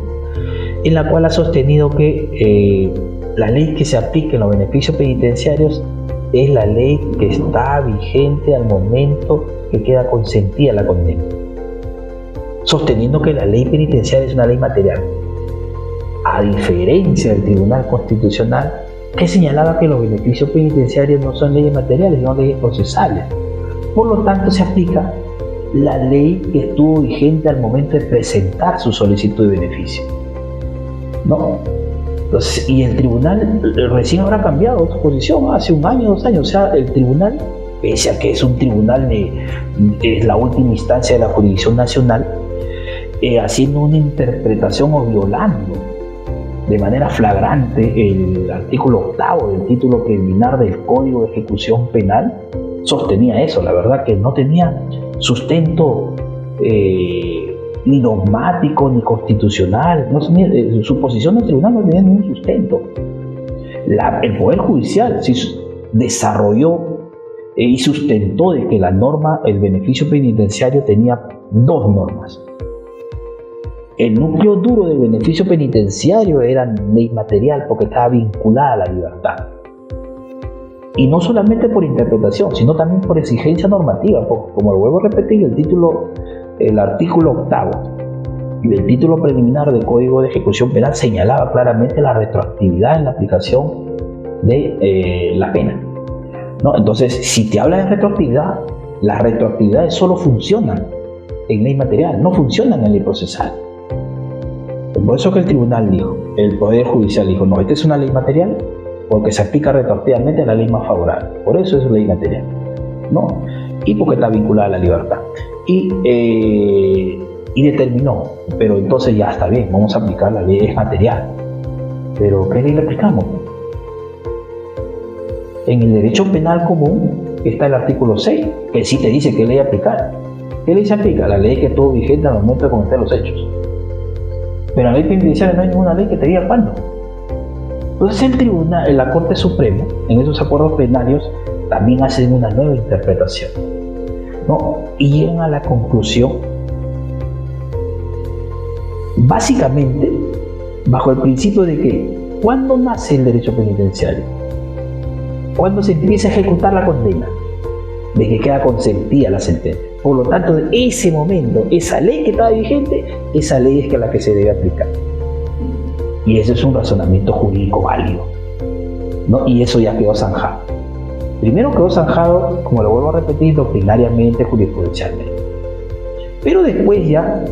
en la cual ha sostenido que la ley que se aplique en los beneficios penitenciarios es la ley que está vigente al momento que queda consentida la condena, sosteniendo que la ley penitenciaria es una ley material, a diferencia del Tribunal Constitucional, que señalaba que los beneficios penitenciarios no son leyes materiales, sino leyes procesales. Por lo tanto, se aplica la ley que estuvo vigente al momento de presentar su solicitud de beneficio, ¿no? Entonces, y el tribunal recién habrá cambiado su posición, hace 1 año, 2 años. O sea, el tribunal, pese a que es un tribunal es la última instancia de la jurisdicción nacional, haciendo una interpretación o violando de manera flagrante el artículo 8 del título preliminar del Código de Ejecución Penal, sostenía eso. La verdad que no tenía sustento ni dogmático ni constitucional, su posición del tribunal no tenía ningún sustento. El Poder Judicial sí desarrolló y sustentó de que la norma, el beneficio penitenciario, tenía 2 normas. El núcleo duro del beneficio penitenciario era ley material, porque estaba vinculada a la libertad. Y no solamente por interpretación, sino también por exigencia normativa, porque, como lo vuelvo a repetir, el artículo 8 del título preliminar del Código de Ejecución Penal señalaba claramente la retroactividad en la aplicación de la pena, ¿no? Entonces, si te habla de retroactividad, las retroactividades solo funcionan en ley material, no funcionan en ley procesal. Por eso que el tribunal dijo, el Poder Judicial dijo, no, esta es una ley material porque se aplica retroactivamente a la ley más favorable. Por eso es ley material, ¿no? Y porque está vinculada a la libertad. Y determinó, pero entonces ya está bien, vamos a aplicar la ley, es material. Pero ¿qué ley le aplicamos? En el derecho penal común está el artículo 6, que sí te dice qué ley aplicar. ¿Qué ley se aplica? La ley que estuvo vigente al momento de cometer los hechos. Pero en la ley penitenciaria no hay ninguna ley que te diga cuándo. Entonces el tribunal, la Corte Suprema, en esos acuerdos plenarios, también hacen una nueva interpretación, ¿no? Y llegan a la conclusión, básicamente, bajo el principio de que, ¿cuándo nace el derecho penitenciario? Cuando se empieza a ejecutar la condena, de que queda consentida la sentencia. Por lo tanto, en ese momento, esa ley que estaba vigente, esa ley es la que se debe aplicar. Y ese es un razonamiento jurídico válido, ¿no? Y eso ya quedó zanjado. Primero quedó zanjado, como lo vuelvo a repetir, doctrinariamente, jurisprudencialmente. Pero después ya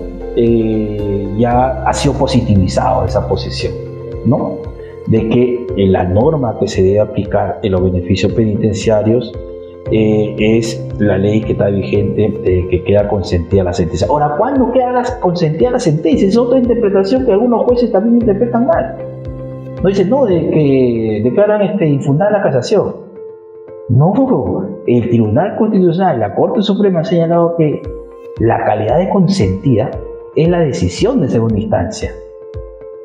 ha sido positivizado esa posición, ¿no? De que la norma que se debe aplicar en los beneficios penitenciarios es la ley que está vigente, que queda consentida la sentencia. Ahora, ¿cuándo queda consentida la sentencia? Es otra interpretación que algunos jueces también interpretan mal. No dicen, no, de que declaran infundada la casación. No, el Tribunal Constitucional, la Corte Suprema ha señalado que la calidad de consentida es la decisión de segunda instancia.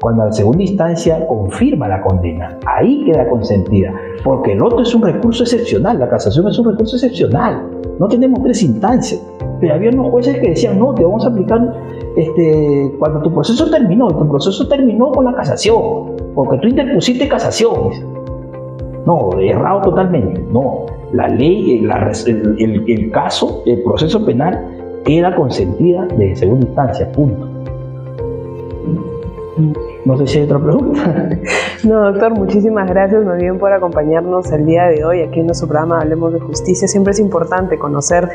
Cuando la segunda instancia confirma la condena, ahí queda consentida, porque el otro es un recurso excepcional, la casación es un recurso excepcional, no tenemos 3 instancias, pero había unos jueces que decían, no, te vamos a aplicar cuando tu proceso terminó con la casación, porque tú interpusiste casaciones. No, errado totalmente, no, la ley, el caso, el proceso penal queda consentida de segunda instancia, punto. No sé si hay otra pregunta. No, doctor, muchísimas gracias más bien por acompañarnos el día de hoy aquí en nuestro programa Hablemos de Justicia. Siempre es importante conocer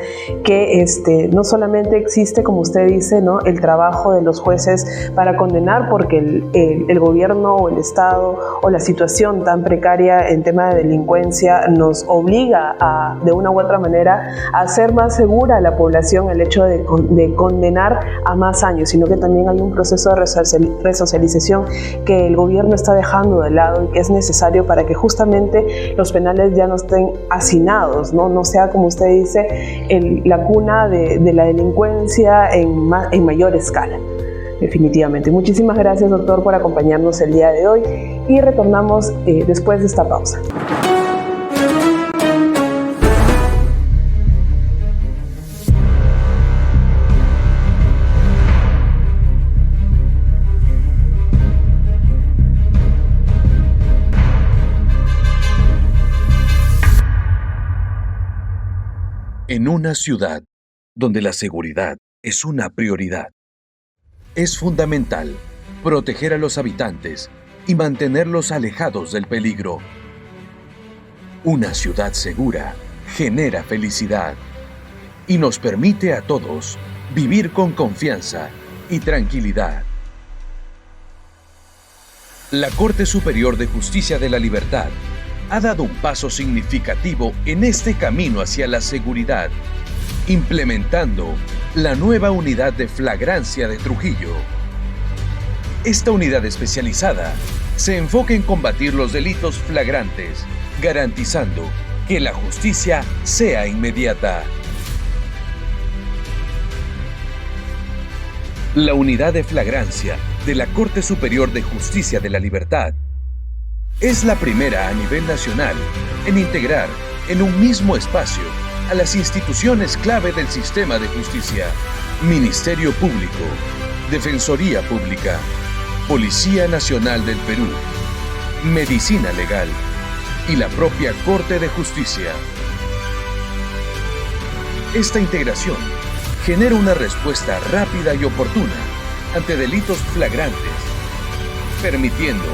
que no solamente existe, como usted dice, ¿no?, el trabajo de los jueces para condenar, porque el gobierno o el Estado o la situación tan precaria en tema de delincuencia nos obliga de una u otra manera a hacer más segura a la población el hecho de condenar a más años, sino que también hay un proceso de resocialización que el gobierno está dejando de lado y que es necesario para que justamente los penales ya no estén hacinados, no sea, como usted dice, la cuna de la delincuencia en mayor escala. Definitivamente. Muchísimas gracias, doctor, por acompañarnos el día de hoy y retornamos después de esta pausa. En una ciudad donde la seguridad es una prioridad, es fundamental proteger a los habitantes y mantenerlos alejados del peligro. Una ciudad segura genera felicidad y nos permite a todos vivir con confianza y tranquilidad. La Corte Superior de Justicia de la Libertad ha dado un paso significativo en este camino hacia la seguridad, implementando la nueva unidad de flagrancia de Trujillo. Esta unidad especializada se enfoca en combatir los delitos flagrantes, garantizando que la justicia sea inmediata. La unidad de flagrancia de la Corte Superior de Justicia de la Libertad es la primera a nivel nacional en integrar en un mismo espacio a las instituciones clave del sistema de justicia: Ministerio Público, Defensoría Pública, Policía Nacional del Perú, Medicina Legal y la propia Corte de Justicia. Esta integración genera una respuesta rápida y oportuna ante delitos flagrantes, permitiendo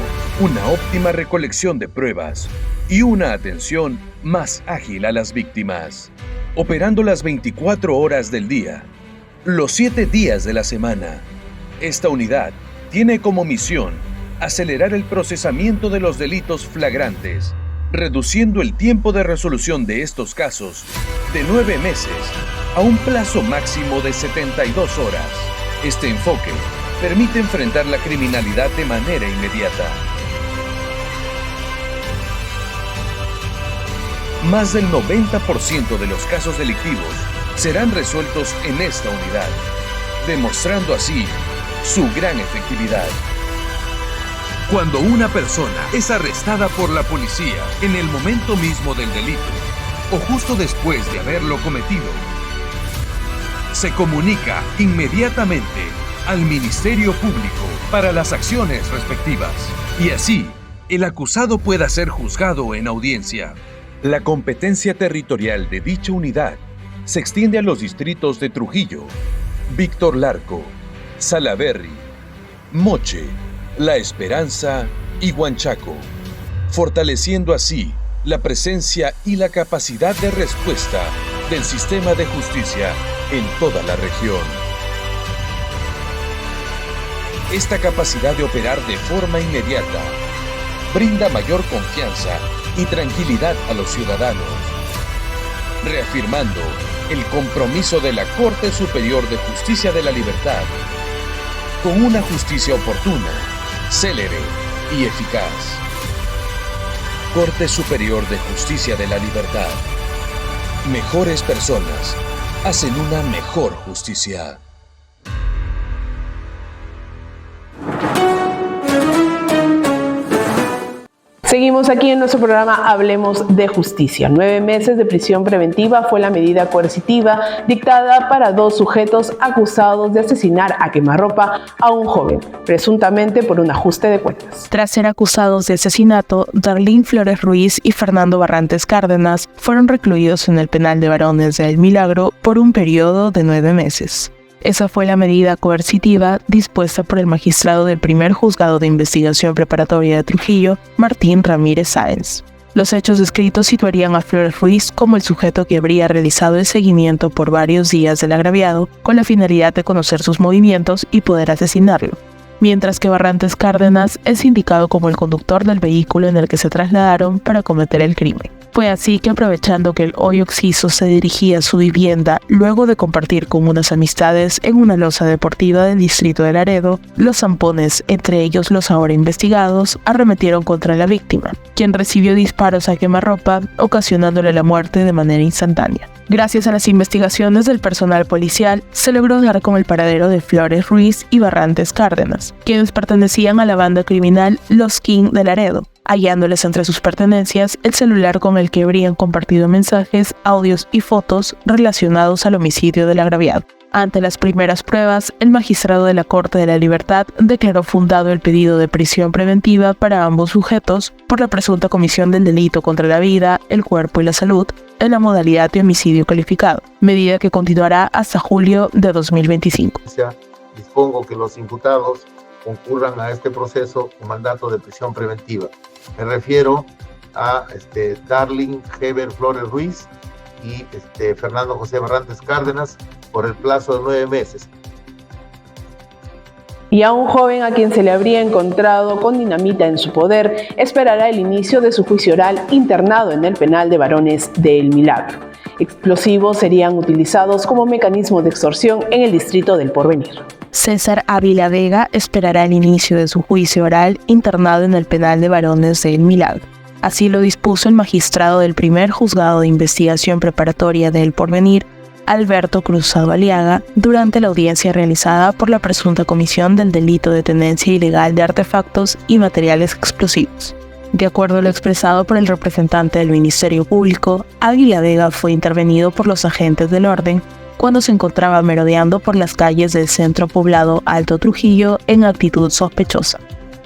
una óptima recolección de pruebas y una atención más ágil a las víctimas, operando las 24 horas del día, los 7 días de la semana. Esta unidad tiene como misión acelerar el procesamiento de los delitos flagrantes, reduciendo el tiempo de resolución de estos casos de 9 meses a un plazo máximo de 72 horas. Este enfoque permite enfrentar la criminalidad de manera inmediata. Más del 90% de los casos delictivos serán resueltos en esta unidad, demostrando así su gran efectividad. Cuando una persona es arrestada por la policía en el momento mismo del delito o justo después de haberlo cometido, se comunica inmediatamente al Ministerio Público para las acciones respectivas y así el acusado pueda ser juzgado en audiencia. La competencia territorial de dicha unidad se extiende a los distritos de Trujillo, Víctor Larco, Salaberry, Moche, La Esperanza y Huanchaco, fortaleciendo así la presencia y la capacidad de respuesta del sistema de justicia en toda la región. Esta capacidad de operar de forma inmediata brinda mayor confianza y tranquilidad a los ciudadanos, reafirmando el compromiso de la Corte Superior de Justicia de la Libertad con una justicia oportuna, célere y eficaz. Corte Superior de Justicia de la Libertad. Mejores personas hacen una mejor justicia. Seguimos aquí en nuestro programa Hablemos de Justicia. 9 meses de prisión preventiva fue la medida coercitiva dictada para 2 sujetos acusados de asesinar a quemarropa a un joven, presuntamente por un ajuste de cuentas. Tras ser acusados de asesinato, Darlene Flores Ruiz y Fernando Barrantes Cárdenas fueron recluidos en el penal de varones de El Milagro por un periodo de 9 meses. Esa fue la medida coercitiva dispuesta por el magistrado del primer juzgado de investigación preparatoria de Trujillo, Martín Ramírez Sáenz. Los hechos descritos situarían a Flores Ruiz como el sujeto que habría realizado el seguimiento por varios días del agraviado con la finalidad de conocer sus movimientos y poder asesinarlo, mientras que Barrantes Cárdenas es indicado como el conductor del vehículo en el que se trasladaron para cometer el crimen. Fue así que, aprovechando que el hoy occiso se dirigía a su vivienda luego de compartir con unas amistades en una loza deportiva del distrito de Laredo, los zampones, entre ellos los ahora investigados, arremetieron contra la víctima, quien recibió disparos a quemarropa, ocasionándole la muerte de manera instantánea. Gracias a las investigaciones del personal policial, se logró dar con el paradero de Flores Ruiz y Barrantes Cárdenas, quienes pertenecían a la banda criminal Los King de Laredo, hallándoles entre sus pertenencias el celular con el que habrían compartido mensajes, audios y fotos relacionados al homicidio del agraviado. Ante las primeras pruebas, el magistrado de la Corte de la Libertad declaró fundado el pedido de prisión preventiva para ambos sujetos por la presunta comisión del delito contra la vida, el cuerpo y la salud en la modalidad de homicidio calificado, medida que continuará hasta julio de 2025. Dispongo que los imputados concurran a este proceso con mandato de prisión preventiva. Me refiero a Darlene Heber Flores Ruiz y Fernando José Barrantes Cárdenas por el plazo de 9 meses. Y a un joven a quien se le habría encontrado con dinamita en su poder esperará el inicio de su juicio oral internado en el penal de varones de El Milagro. Explosivos serían utilizados como mecanismo de extorsión en el distrito del Porvenir. César Ávila Vega esperará el inicio de su juicio oral internado en el penal de varones de El Milagro. Así lo dispuso el magistrado del primer juzgado de investigación preparatoria de El Porvenir, Alberto Cruzado Aliaga, durante la audiencia realizada por la presunta comisión del delito de tenencia ilegal de artefactos y materiales explosivos. De acuerdo a lo expresado por el representante del Ministerio Público, Ávila Vega fue intervenido por los agentes del orden cuando se encontraba merodeando por las calles del centro poblado Alto Trujillo en actitud sospechosa.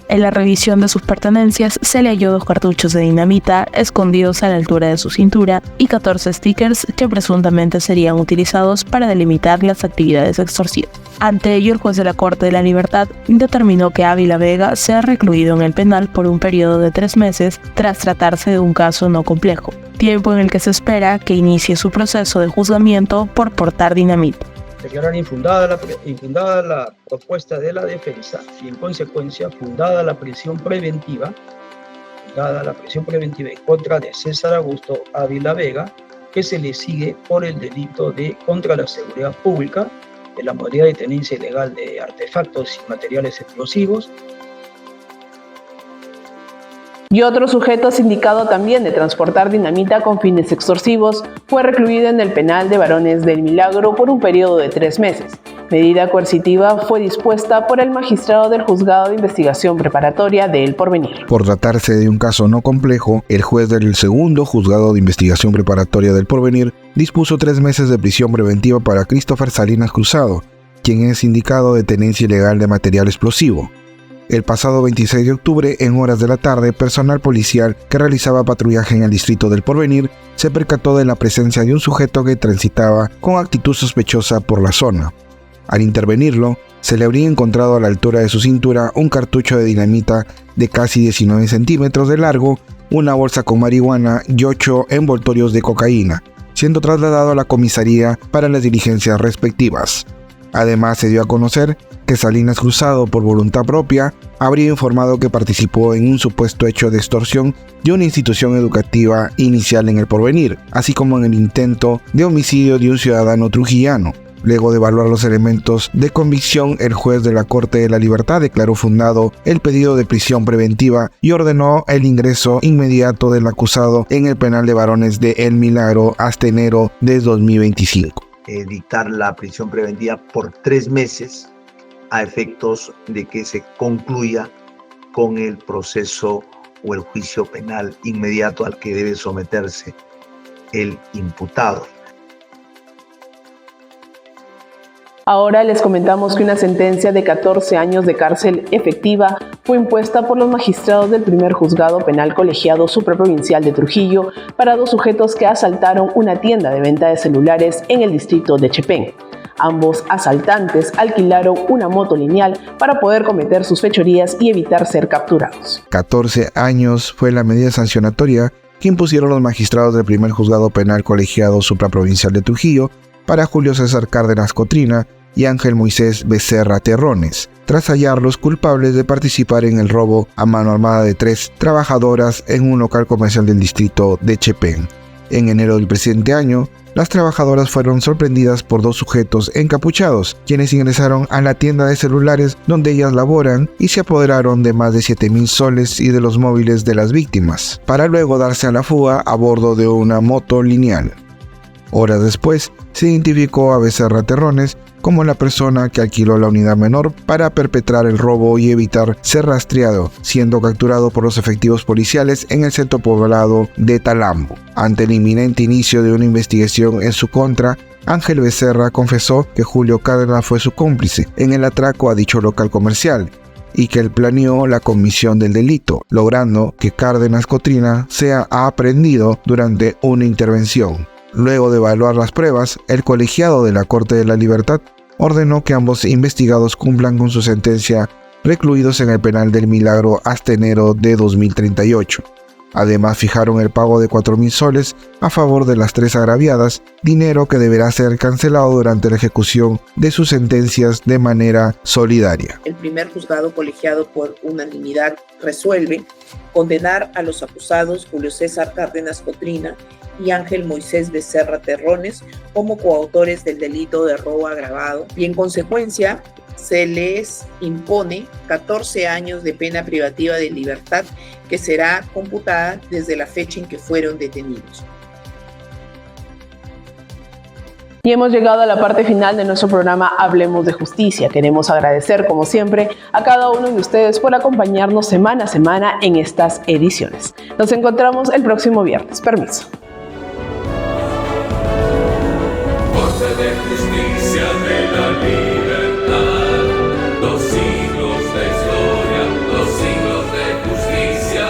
En la revisión de sus pertenencias se le halló 2 cartuchos de dinamita escondidos a la altura de su cintura y 14 stickers que presuntamente serían utilizados para delimitar las actividades extorsivas. Ante ello, el juez de la Corte de la Libertad determinó que Ávila Vega sea recluido en el penal por un periodo de 3 meses tras tratarse de un caso no complejo, tiempo en el que se espera que inicie su proceso de juzgamiento por portar dinamita. declarar infundada la propuesta de la defensa y en consecuencia fundada la prisión preventiva en contra de César Augusto Ávila Vega, que se le sigue por el delito de contra la seguridad pública, de la modalidad de tenencia ilegal de artefactos y materiales explosivos. Y otro sujeto sindicado también de transportar dinamita con fines extorsivos fue recluido en el penal de varones del Milagro por un periodo de 3 meses. Medida coercitiva fue dispuesta por el magistrado del Juzgado de Investigación Preparatoria de El Porvenir. Por tratarse de un caso no complejo, el juez del segundo Juzgado de Investigación Preparatoria del Porvenir dispuso 3 meses de prisión preventiva para Christopher Salinas Cruzado, quien es indicado de tenencia ilegal de material explosivo. El pasado 26 de octubre, en horas de la tarde, personal policial que realizaba patrullaje en el distrito del Porvenir se percató de la presencia de un sujeto que transitaba con actitud sospechosa por la zona. Al intervenirlo, se le habría encontrado a la altura de su cintura un cartucho de dinamita de casi 19 centímetros de largo, una bolsa con marihuana y 8 envoltorios de cocaína, siendo trasladado a la comisaría para las diligencias respectivas. Además, se dio a conocer que Salinas Cruzado, por voluntad propia, habría informado que participó en un supuesto hecho de extorsión de una institución educativa inicial en El Porvenir, así como en el intento de homicidio de un ciudadano trujillano. Luego de evaluar los elementos de convicción, el juez de la Corte de la Libertad declaró fundado el pedido de prisión preventiva y ordenó el ingreso inmediato del acusado en el penal de varones de El Milagro hasta enero de 2025. Dictar la prisión preventiva por 3 meses a efectos de que se concluya con el proceso o el juicio penal inmediato al que debe someterse el imputado. Ahora les comentamos que una sentencia de 14 años de cárcel efectiva fue impuesta por los magistrados del primer juzgado penal colegiado supraprovincial de Trujillo para 2 sujetos que asaltaron una tienda de venta de celulares en el distrito de Chepén. Ambos asaltantes alquilaron una moto lineal para poder cometer sus fechorías y evitar ser capturados. 14 años fue la medida sancionatoria que impusieron los magistrados del primer juzgado penal colegiado supraprovincial de Trujillo para Julio César Cárdenas Cotrina y Ángel Moisés Becerra Terrones, tras hallarlos culpables de participar en el robo a mano armada de 3 trabajadoras en un local comercial del distrito de Chepén. En enero del presente año, las trabajadoras fueron sorprendidas por 2 sujetos encapuchados, quienes ingresaron a la tienda de celulares donde ellas laboran y se apoderaron de más de 7,000 soles y de los móviles de las víctimas, para luego darse a la fuga a bordo de una moto lineal. Horas después, se identificó a Becerra Terrones como la persona que alquiló la unidad menor para perpetrar el robo y evitar ser rastreado, siendo capturado por los efectivos policiales en el centro poblado de Talambo. Ante el inminente inicio de una investigación en su contra, Ángel Becerra confesó que Julio Cárdenas fue su cómplice en el atraco a dicho local comercial y que él planeó la comisión del delito, logrando que Cárdenas Cotrina sea aprehendido durante una intervención. Luego de evaluar las pruebas, el colegiado de la Corte de la Libertad ordenó que ambos investigados cumplan con su sentencia recluidos en el penal del Milagro hasta enero de 2038. Además, fijaron el pago de 4,000 soles a favor de las 3 agraviadas, dinero que deberá ser cancelado durante la ejecución de sus sentencias de manera solidaria. El primer juzgado colegiado por unanimidad resuelve condenar a los acusados Julio César Cárdenas Cotrina y Ángel Moisés Becerra Terrones como coautores del delito de robo agravado y en consecuencia se les impone 14 años de pena privativa de libertad que será computada desde la fecha en que fueron detenidos. Y hemos llegado a la parte final de nuestro programa Hablemos de Justicia. Queremos agradecer, como siempre, a cada uno de ustedes por acompañarnos semana a semana en estas ediciones. Nos encontramos el próximo viernes. Permiso. Corte de Justicia de la Libertad, 2 siglos de historia, 2 siglos de justicia.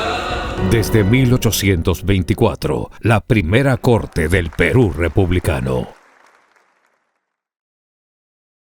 Desde 1824, la primera Corte del Perú republicano.